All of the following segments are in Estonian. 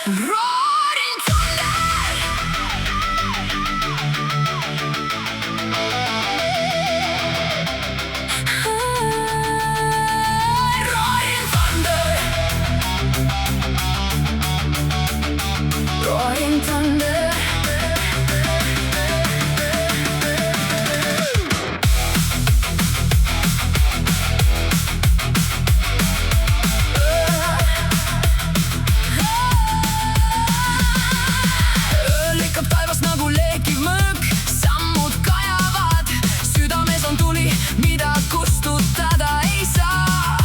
Roaring thunder. Roaring thunder. Roaring thunder. Lõikab taevas nagu leekiv mõõk, sammud kajavad, südames on tuli, mida kustutada ei saa.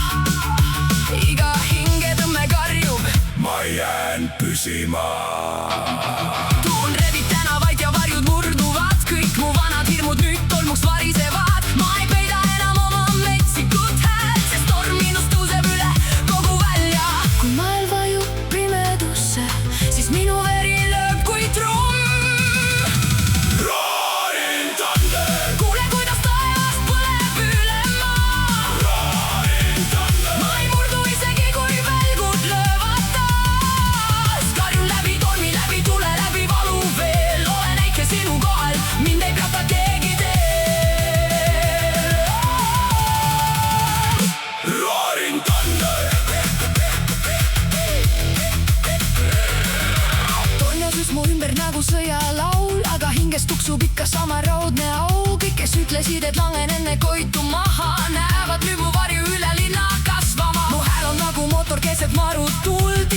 Iga hingetõmme karjub, ma jään püsima. tuul rebib tänavaid ja varjud murduvad, kõik mu vanad hirmud nüüd tolmuks varisevad. Ma ei peida enam oma metsikut häält, sest torm minust tõuseb üle kogu välja. Kui maailm vajub pimedusse, siis minu veri lööb kui trumm. Roaring thunder. Kuule, kuidas taevast põleb üle maa. Roaring thunder. Ma ei murdu isegi, kui välgud löövad taas. Karjun läbi tormi, läbi tule, läbi valu veel. Olen äike sinu kohal, mind ei peata keegi teel. Roaring thunder. Tonjasus mu ümber nagu sõjalaul, aga hinges tuksub ikka sama raudne au. Kõik, kes ütlesid, et langen enne koitu maha, näevad nüüd mu varju üle linna kasvama. Mu hääl on nagu mootor keset marutuld,